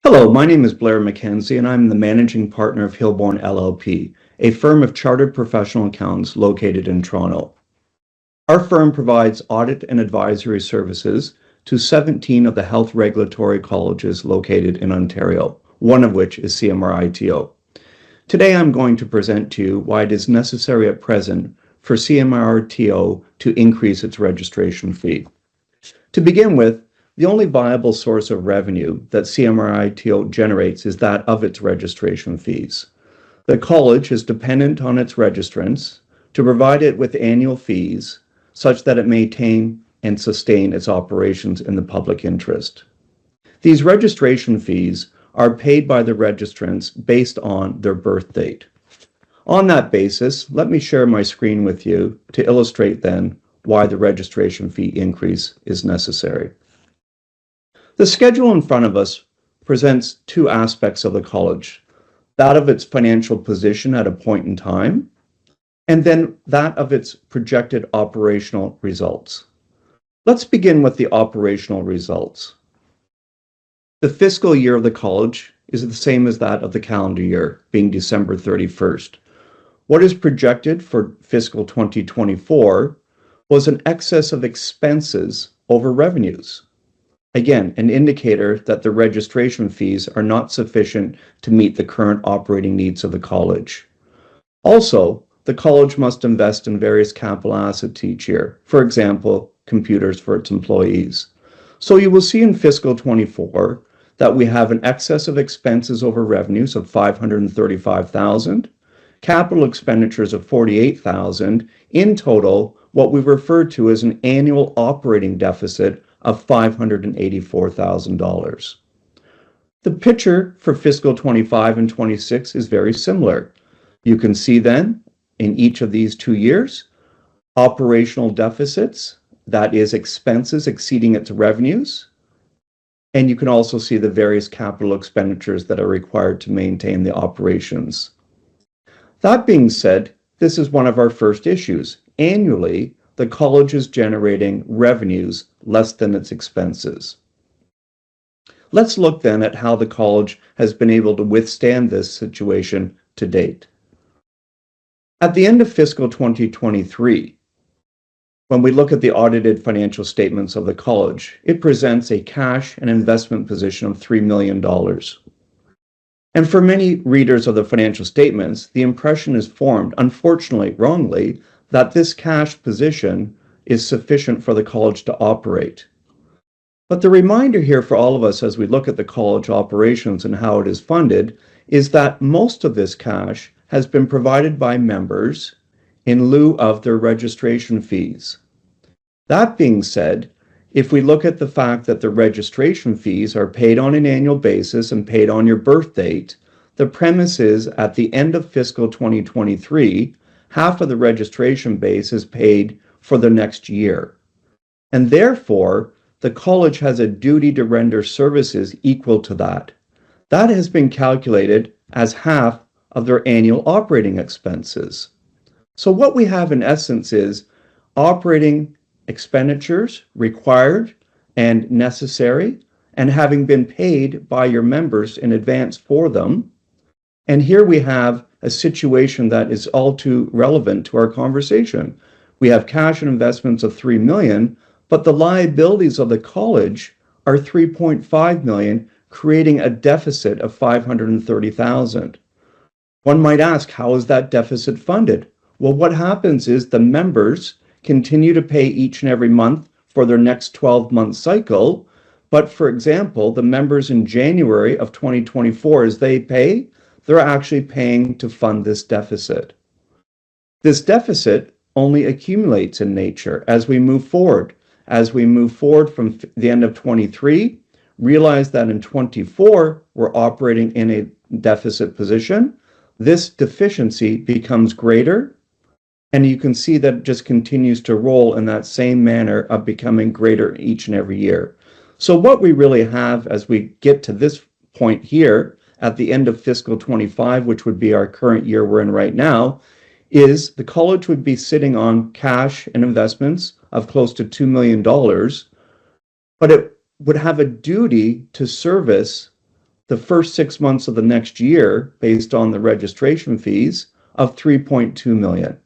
Hello, my name is Blair MacKenzie, and I'm the managing partner of Hillborn LLP, a firm of chartered professional accountants located in Toronto. Our firm provides audit and advisory services to 17 of the health regulatory colleges located in Ontario, one of which is CMRITO. Today I'm going to present to you why it is necessary at present for CMRITO to increase its registration fee. To begin with, the only viable source of revenue that CMRITO generates is that of its registration fees. The college is dependent on its registrants to provide it with annual fees such that it maintain and sustain its operations in the public interest. These registration fees are paid by the registrants based on their birth date. On that basis, let me share my screen with you to illustrate then why the registration fee increase is necessary. The schedule in front of us presents two aspects of the college, that of its financial position at a point in time, and then that of its projected operational results. Let's begin with the operational results. The fiscal year of the college is the same as that of the calendar year, being December 31st. What is projected for fiscal 2024 was an excess of expenses over revenues. Again, an indicator that the registration fees are not sufficient to meet the current operating needs of the college. Also, the college must invest in various capital assets each year, for example, computers for its employees. So you will see in fiscal 24 that we have an excess of expenses over revenues of $535,000, capital expenditures of $48,000, in total, what we refer to as an annual operating deficit of $584,000. The picture for fiscal 25 and 26 is very similar. You can see then, in each of these 2 years, operational deficits, that is expenses exceeding its revenues, and you can also see the various capital expenditures that are required to maintain the operations. That being said, this is one of our first issues. Annually, the college is generating revenues less than its expenses. Let's look then at how the college has been able to withstand this situation to date. At the end of fiscal 2023, when we look at the audited financial statements of the college, it presents a cash and investment position of $3 million. And for many readers of the financial statements, the impression is formed, unfortunately wrongly, that this cash position is sufficient for the college to operate. But the reminder here for all of us as we look at the college operations and how it is funded is that most of this cash has been provided by members in lieu of their registration fees. That being said, if we look at the fact that the registration fees are paid on an annual basis and paid on your birth date, the premise is at the end of fiscal 2023, half of the registration base is paid for the next year. And therefore, the college has a duty to render services equal to that. That has been calculated as half of their annual operating expenses. So what we have in essence is operating expenditures required and necessary and having been paid by your members in advance for them. And here we have a situation that is all too relevant to our conversation. We have cash and investments of $3 million, but the liabilities of the college are $3.5 million, creating a deficit of $530,000. One might ask, how is that deficit funded? Well, what happens is the members continue to pay each and every month for their next 12-month cycle. But for example, the members in January of 2024, as they pay, they're actually paying to fund this deficit. This deficit only accumulates in nature as we move forward. As we move forward from the end of 23, realize that in 24, we're operating in a deficit position. This deficiency becomes greater, and you can see that it just continues to roll in that same manner of becoming greater each and every year. So what we really have as we get to this point here at the end of fiscal 25, which would be our current year we're in right now, is the college would be sitting on cash and investments of close to $2 million, but it would have a duty to service the first 6 months of the next year, based on the registration fees, of $3.2 million.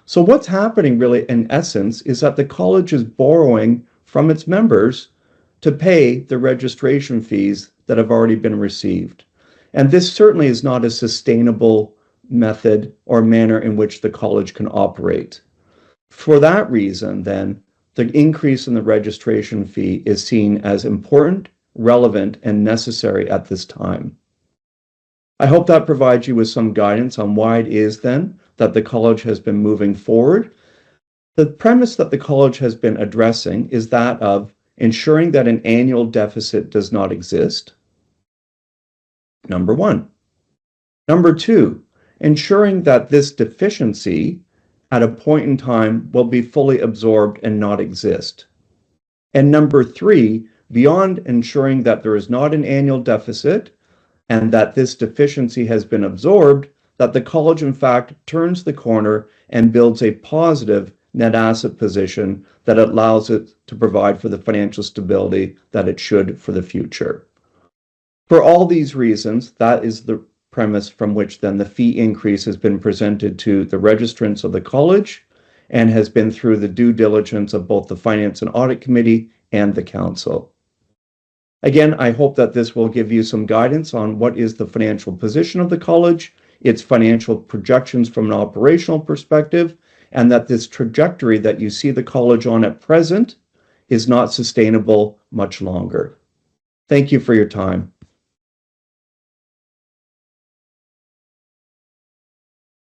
So what's happening really in essence is that the college is borrowing from its members to pay the registration fees that have already been received. And this certainly is not a sustainable method or manner in which the college can operate. For that reason, then, the increase in the registration fee is seen as important, relevant, and necessary at this time. I hope that provides you with some guidance on why it is then that the college has been moving forward. The premise that the college has been addressing is that of ensuring that an annual deficit does not exist. Number one. Number two, ensuring that this deficiency at a point in time will be fully absorbed and not exist. And number three, beyond ensuring that there is not an annual deficit and that this deficiency has been absorbed, that the college in fact turns the corner and builds a positive net asset position that allows it to provide for the financial stability that it should for the future. For all these reasons, that is the premise from which then the fee increase has been presented to the registrants of the college and has been through the due diligence of both the Finance and Audit Committee and the Council. Again, I hope that this will give you some guidance on what is the financial position of the college, its financial projections from an operational perspective, and that this trajectory that you see the college on at present is not sustainable much longer. Thank you for your time.